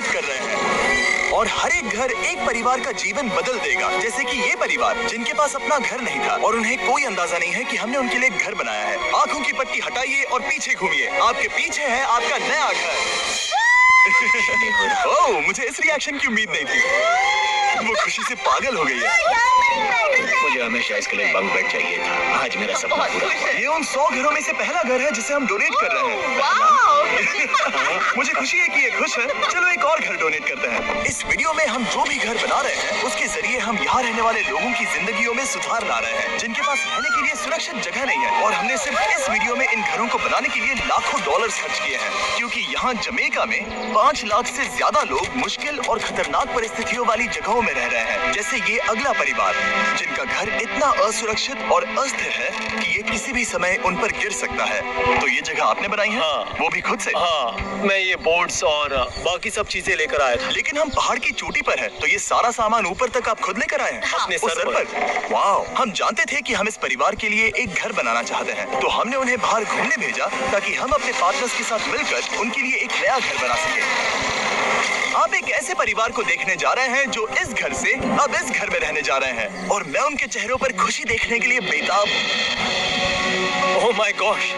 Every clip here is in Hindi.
डोनेट कर रहे हैं और हर एक घर एक परिवार का जीवन बदल देगा। जैसे कि ये परिवार जिनके पास अपना घर नहीं था और उन्हें कोई अंदाजा नहीं है कि हमने उनके लिए घर बनाया है। आंखों की पट्टी हटाइए और पीछे घूमिए। आपके पीछे है आपका नया घर। ओह, मुझे इस रिएक्शन की उम्मीद नहीं थी। वो खुशी से पागल हो गई है। मुझे हमेशा इसके लिए बंक बेड चाहिए था। आज मेरा सपना पूरा हुआ। ये उन 100 घरों में से पहला घर है जिसे हम डोनेट कर रहे हैं। मुझे खुशी है कि ये खुश है। चलो एक और घर डोनेट करते हैं। इस वीडियो में हम जो भी घर बना रहे हैं उसके जरिए हम यहाँ रहने वाले लोगों की जिंदगियों में सुधार ला रहे हैं जिनके पास रहने के लिए सुरक्षित जगह नहीं है। और हमने सिर्फ इस वीडियो में इन घरों को बनाने के लिए लाखों डॉलर्स खर्च किए हैं, क्योंकि यहाँ जमैका में 5 लाख से ज्यादा लोग मुश्किल और खतरनाक परिस्थितियों वाली जगहों में रह रहे हैं। जैसे ये अगला परिवार जिनका घर इतना असुरक्षित और अस्थिर है कि ये किसी भी समय उन पर गिर सकता है। तो ये जगह आपने बनाई है? हाँ। वो भी खुद से? हाँ, मैं ये बोर्ड्स और बाकी सब चीजें लेकर आया था। लेकिन हम पहाड़ की चोटी पर है, तो ये सारा सामान ऊपर तक आप खुद लेकर आए हैं? हाँ। अपने उस सर पर। वाओ, हम जानते थे कि हम इस परिवार के लिए एक घर बनाना चाहते हैं, तो हमने उन्हें बाहर घूमने भेजा ताकि हम अपने पार्टनर्स के साथ मिलकर उनके लिए एक नया घर बना सके। आप एक ऐसे परिवार को देखने जा रहे हैं जो इस घर से अब इस घर में रहने जा रहे हैं, और मैं उनके चेहरों पर खुशी देखने के लिए बेताब हूं। ओह माय गॉश,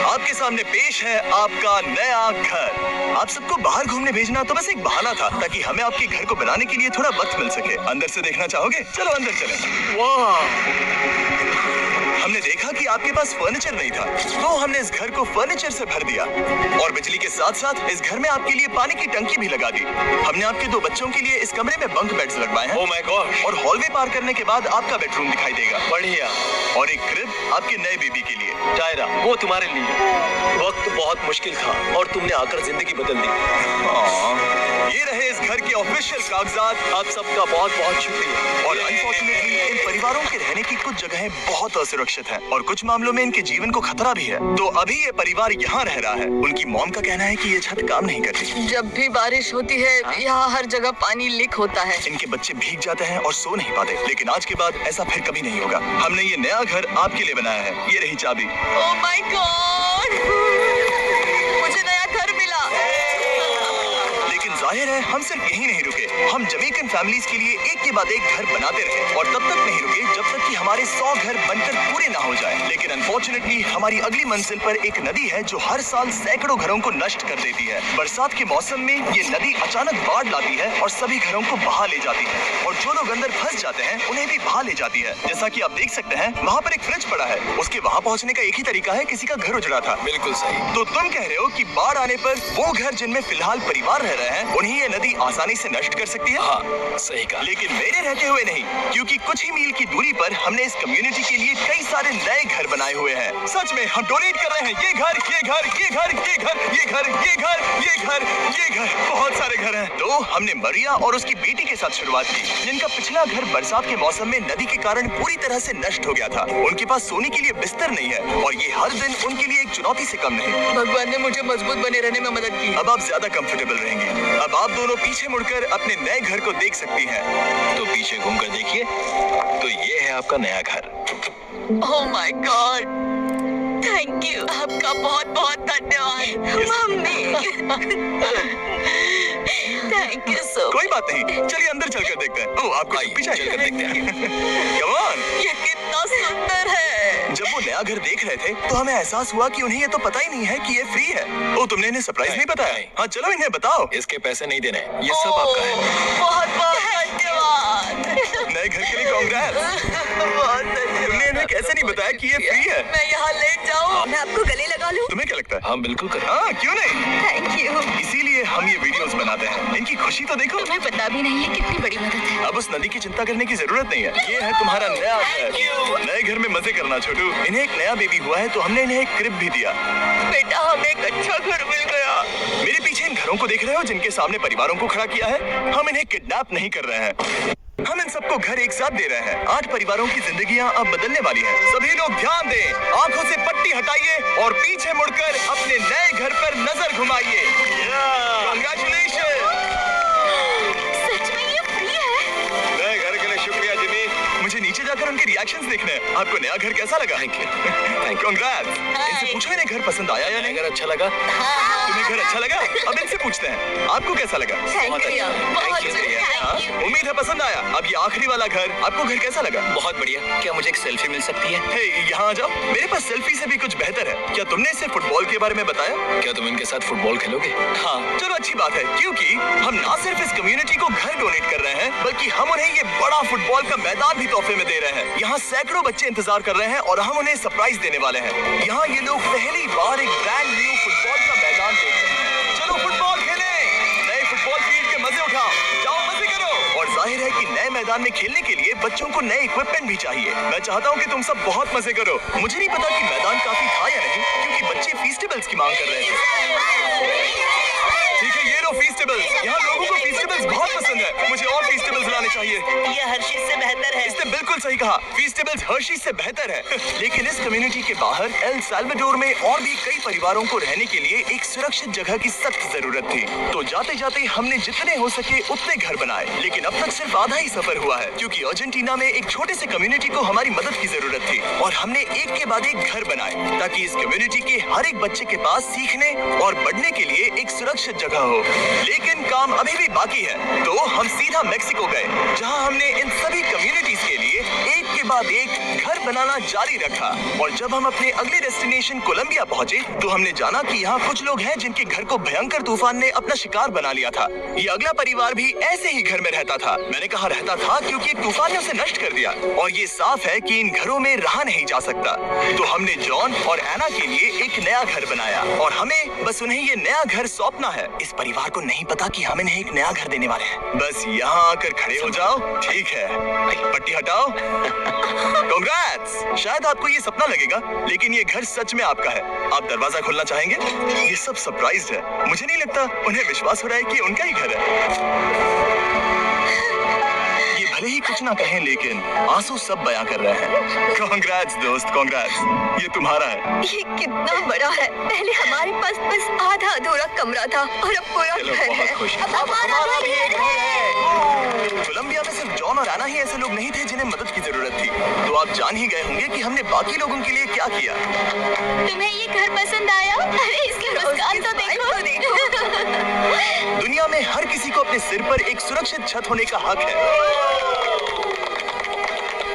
आपके सामने पेश है आपका नया घर। आप सबको बाहर घूमने भेजना तो बस एक बहाना था ताकि हमें आपके घर को बनाने के लिए थोड़ा वक्त मिल सके। अंदर से देखना चाहोगे? चलो अंदर चलें। वाह, हमने देखा कि आपके पास फर्नीचर नहीं था, तो हमने इस घर को फर्नीचर से भर दिया और बिजली के साथ साथ इस घर में आपके लिए पानी की टंकी भी लगा दी। हमने आपके 2 बच्चों के लिए इस कमरे में बंक बेड्स लगवाए हैं। ओह माय गॉश, और हॉलवे पार करने के बाद आपका बेडरूम दिखाई देगा बढ़िया। और एक क्रिब आपके नए बेबी के लिए। टायरा, वो तुम्हारे लिए। वक्त बहुत मुश्किल था और तुमने आकर जिंदगी बदल दी। ये रहे इस घर के ऑफिशियल कागजात। आप सबका बहुत बहुत शुक्रिया। और अनफॉर्चुनेटली इन परिवारों के रहने की कुछ जगहें बहुत असुरक्षित हैं और कुछ मामलों में इनके जीवन को खतरा भी है। तो अभी ये परिवार यहाँ रह रहा है। उनकी मॉम का कहना है कि ये छत काम नहीं करती। जब भी बारिश होती है यहाँ हर जगह पानी लीक होता है। इनके बच्चे भीग जाते हैं और सो नहीं पाते, लेकिन आज के बाद ऐसा फिर कभी नहीं होगा। हमने ये नया घर आपके लिए बनाया है। ये रही चाबी। ओह माय गॉड, मुझे नया घर मिला। लेकिन जाहिर है हम सिर्फ यहीं नहीं रुके। हम जमैकन फैमिलीज के लिए एक के बाद एक घर बनाते रहे और तब तक नहीं रुके जब तक कि हमारे 100 घर बनकर पूरे ना हो जाए। लेकिन अनफॉर्चुनेटली हमारी अगली मंजिल पर एक नदी है जो हर साल सैकड़ों घरों को नष्ट कर देती है। बरसात के मौसम में ये नदी अचानक बाढ़ लाती है और सभी घरों को बहा ले जाती है, और जो लोग अंदर फंस जाते हैं उन्हें भी बहा ले जाती है। जैसा कि आप देख सकते हैं वहाँ पर एक फ्रिज पड़ा है। उसके वहाँ पहुँचने का एक ही तरीका है, किसी का घर उजड़ा था। बिल्कुल सही। तो तुम कह रहे हो कि बाढ़ आने पर वो घर जिनमें फिलहाल परिवार रह रहे हैं उन्हें ये नदी आसानी से नष्ट कर सकती है? हाँ, सही कहा। लेकिन मेरे रहते हुए नहीं, क्योंकि कुछ ही मील की दूरी पर हमने इस कम्युनिटी के लिए कई सारे नए घर बनाए हुए हैं। सच में हम डोनेट कर रहे हैं। ये घर, ये घर, ये घर, ये घर, ये घर, ये घर, ये घर, ये घर, बहुत सारे घर हैं। तो हमने मरिया और उसकी बेटी के साथ शुरुआत की, जिनका पिछला घर बरसात के मौसम में नदी के कारण पूरी तरह से नष्ट हो गया था। उनके पास सोने के लिए बिस्तर नहीं है और ये हर दिन उनके लिए एक चुनौती से कम नहीं। भगवान ने मुझे मजबूत बने रहने में मदद की। अब आप ज्यादा कंफर्टेबल रहेंगी। अब आप दोनों पीछे मुड़कर अपने नए घर को देख सकती हैं। तो पीछे घूमकर देखिए, तो ये है आपका नया घर। Oh my God, thank you. आपका बहुत बहुत धन्यवाद मम्मी। Thank you so. कोई बात नहीं, चलिए अंदर चलकर देखते हैं। ओह, आपको छुट्टी चाहिए? चलकर देखते हैं। Come on। ये कितना सुंदर है। जब वो नया घर देख रहे थे तो हमें एहसास हुआ कि उन्हें ये तो पता ही नहीं है कि ये फ्री है। ओह, तुमने इन्हें सरप्राइज नहीं बताया? नहीं। हाँ, चलो इन्हें बताओ। इसके पैसे नहीं देने, ये सब आपका है। बहुत बहुत धन्यवाद। नए घर के लिए कांग्रेस। बहुत धन्यवाद। तुमने इन्हें कैसे नहीं बताया कि ये फ्री है? मैं यहाँ लेट जाऊँ? मैं आपको गले लगा लूँ? तुम्हें क्या लगता है? हाँ, बिल्कुल करें। हाँ, क्यों नहीं? Thank you. इसीलिए हम ये वीडियोस बनाते हैं। इनकी खुशी तो देखो। तुम्हें पता भी नहीं है कितनी बड़ी मदद है। अब उस नदी की चिंता करने की जरूरत नहीं है। ये है तुम्हारा नया घर। नए घर में मजे करना छोटू। इन्हें एक नया बेबी हुआ है तो हमने इन्हें एक क्रिब भी दिया। बेटा, हमें एक अच्छा घर मिल गया। मेरे पीछे इन घरों को देख रहे हो जिनके सामने परिवारों को खड़ा किया है? हम इन्हें किडनैप नहीं कर रहे हैं, हम इन सबको घर एक साथ दे रहे हैं। 8 परिवारों की जिंदगियां अब बदलने वाली हैं। सभी लोग ध्यान दें, आंखों से पट्टी हटाइए और पीछे मुड़कर अपने नए घर पर नजर घुमाइए। कांग्रेचुलेशन। सच में ये फ्री है? नए घर के लिए शुक्रिया जिमी। मुझे नीचे जाकर उनके रिएक्शंस देखने हैं। आपको नया घर कैसा लगा? Thank you. कांग्रेट्स। इनसे पूछो इन्हें घर पसंद आया या नहीं? अगर अच्छा लगा तुम्हें घर अच्छा लगा? अब इनसे पूछते हैं आपको कैसा लगा? थैंक यू, बहुत शुक्रिया। हाँ? Thank you. उम्मीद है पसंद आया। अब ये आखिरी वाला घर, आपको घर कैसा लगा? बहुत बढ़िया। क्या मुझे एक सेल्फी मिल सकती है? हे, यहाँ आ जाओ। मेरे पास सेल्फी से भी कुछ बेहतर है। क्या तुमने इसे फुटबॉल के बारे में बताया? क्या तुम इनके साथ फुटबॉल खेलोगे? हाँ, चलो अच्छी बात है, क्योंकि हम ना सिर्फ इस कम्युनिटी को घर डोनेट कर रहे हैं, बल्कि हम उन्हें ये बड़ा फुटबॉल का मैदान भी तोहफे में दे रहे हैं। यहाँ सैकड़ों बच्चे इंतजार कर रहे हैं और हम उन्हें सरप्राइज देने वाले हैं। यहाँ ये लोग पहली बार एक ब्रांड न्यू फुटबॉल का मैदान देख रहे हैं। चलो फुटबॉल खेलें, नए फुटबॉल फील्ड के मजे उठाओ, जाओ मजे करो। और जाहिर है कि नए मैदान में खेलने के लिए बच्चों को नए इक्विपमेंट भी चाहिए। मैं चाहता हूँ कि तुम सब बहुत मजे करो। मुझे नहीं पता कि मैदान काफी था या नहीं, क्योंकि बच्चे फीस्टेबल्स की मांग कर रहे थे। ठीक है, ये लो फीस्टेबल्स। यहाँ लोगों को फीस्टेबल्स बहुत पसंद है। मुझे और फीस्टेबल्स लाने चाहिए। ये हर्षिज से बेहतर है। इसने बिल्कुल सही कहा, फीस्टेबल्स हर्शीज से बेहतर है। लेकिन इस कम्युनिटी के बाहर एल साल्वाडोर में और भी कई परिवारों को रहने के लिए एक सुरक्षित जगह की सख्त जरूरत थी। तो जाते जाते हमने जितने हो सके उतने घर बनाए, लेकिन अब तक सिर्फ आधा ही सफर हुआ है, क्योंकि अर्जेंटीना में एक छोटे से कम्युनिटी को हमारी मदद की जरूरत थी और हमने एक के बाद एक घर बनाए ताकि इस कम्युनिटी के हर एक बच्चे के पास सीखने और बढ़ने के लिए एक सुरक्षित जगह हो। लेकिन काम अभी भी बाकी है, तो हम सीधा मेक्सिको गए, जहां हमने इन सभी कम्युनिटीज के लिए एक के बाद एक घर बनाना जारी रखा। और जब हम अपने अगले डेस्टिनेशन कोलंबिया पहुंचे, तो हमने जाना कि यहाँ कुछ लोग हैं जिनके घर को भयंकर तूफान ने अपना शिकार बना लिया था। ये अगला परिवार भी ऐसे ही घर में रहता था। मैंने कहा रहता था क्योंकि एक तूफान ने उसे नष्ट कर दिया और ये साफ है कि इन घरों में रहा नहीं जा सकता। तो हमने जॉन और एना के लिए एक नया घर बनाया और हमें बस उन्हें ये नया घर सौंपना है। इस परिवार को नहीं पता कि हम इन्हें एक नया घर देने वाले हैं। बस यहाँ आकर खड़े हो जाओ। ठीक है, पट्टी हटाओ। कांग्रेट्स। शायद आपको ये सपना लगेगा, लेकिन ये घर सच में आपका है। आप दरवाजा खोलना चाहेंगे? ये सब सरप्राइज्ड है। मुझे नहीं लगता उन्हें विश्वास हो रहा है कि उनका ही घर है। ये भले ही कुछ ना कहें, लेकिन आंसू सब बयां कर रहे हैं। कांग्रेट्स दोस्त, कांग्रेट्स। ये तुम्हारा है। ये कितना बड़ा है। पहले हमारे पास बस आधा अधूरा कमरा था और अब पूरा चलो, घर बहुत है। खुश। अब हमारा भी एक घर है। कोलंबिया में सिर्फ जॉन और एना ही ऐसे लोग नहीं थे जिन्हें मदद की जरूरत थी। तो आप जान ही गए होंगे कि हमने बाकी लोगों के लिए क्या किया। तुम्हें ये घर पसंद आया? अरे इसकी मुस्कान तो देखो। दुनिया में हर किसी को अपने सिर पर एक सुरक्षित छत होने का हक है,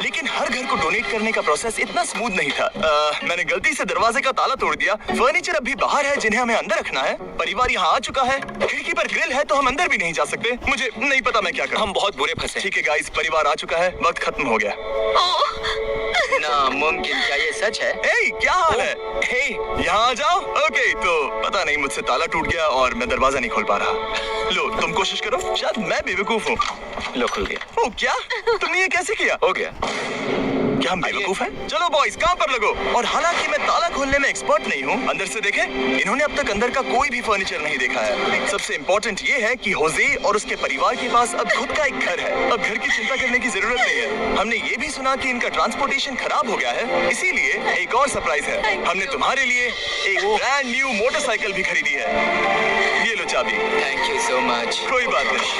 लेकिन हर घर को डोनेट करने का प्रोसेस इतना स्मूथ नहीं था। मैंने गलती से दरवाजे का ताला तोड़ दिया। फर्नीचर अभी बाहर है जिन्हें हमें अंदर रखना है। परिवार यहाँ आ चुका है। खिड़की पर ग्रिल है तो हम अंदर भी नहीं जा सकते। मुझे नहीं पता मैं क्या करूं। हम बहुत बुरे फंसे। ठीक है गाइस, परिवार आ चुका है। वक्त खत्म हो गया। नामुमकिन। क्या ये सच है? हे, क्या हाल है? हे, यहाँ आ जाओ। ओके, तो पता नहीं मुझसे ताला टूट गया और मैं दरवाजा नहीं खोल पा रहा। लो, तुम कोशिश करो। शायद मैं बेवकूफ हूँ। लो, खुल गया। ओ क्या? तुमने ये कैसे किया? हो गया। क्या हम बेवकूफ हैं? चलो बॉयज, काम पर लगो। और हालांकि मैं ताला खोलने में एक्सपर्ट नहीं हूँ, अंदर से देखें, इन्होंने अब तक अंदर का कोई भी फर्नीचर नहीं देखा है। सबसे इम्पोर्टेंट ये है कि होजे और उसके परिवार के पास अब खुद का एक घर है। अब घर की चिंता करने की जरूरत नहीं है। हमने ये भी सुना कि इनका ट्रांसपोर्टेशन खराब हो गया है, इसीलिए एक और सरप्राइज है। हमने तुम्हारे लिए एक ब्रांड न्यू मोटरसाइकिल भी खरीदी है। ये लो चाबी। Thank you so much. कोई बात नहीं।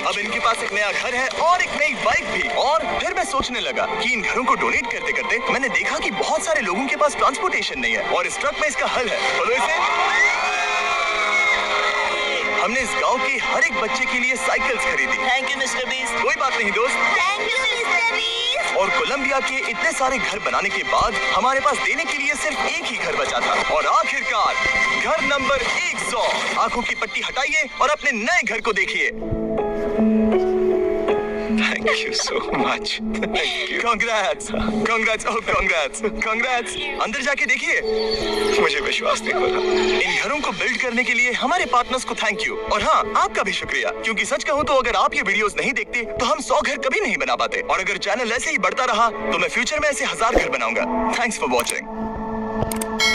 अब इनके पास एक नया घर है और एक नई बाइक भी। और फिर मैं सोचने लगा कि इन घरों को डोनेट करते करते मैंने देखा कि बहुत सारे लोगों के पास ट्रांसपोर्टेशन नहीं है और इस ट्रक में इसका हल है। बोलो इसे। हमने इस गांव के हर एक बच्चे के लिए साइकिल्स खरीदी। Thank you mister beast. कोई बात नहीं दोस्त। Thank you mister beast. और कोलंबिया के इतने सारे घर बनाने के बाद हमारे पास देने के लिए सिर्फ एक ही घर बचा था। और आखिरकार घर नंबर 100। आंखों की पट्टी हटाइए और अपने नए घर को देखिए। Thank you so much. Thank you. Congrats, congrats, oh congrats, congrats. अंदर जाके देखिए। मुझे विश्वास नहीं हो रहा। इन घरों को बिल्ड करने के लिए हमारे पार्टनर्स को थैंक यू। और हाँ, आपका भी शुक्रिया, क्योंकि सच कहूँ तो अगर आप ये वीडियोस नहीं देखते तो हम 100 घर कभी नहीं बना पाते। और अगर चैनल ऐसे ही बढ़ता रहा तो मैं फ्यूचर में ऐसे 1000 घर बनाऊंगा। Thanks for watching.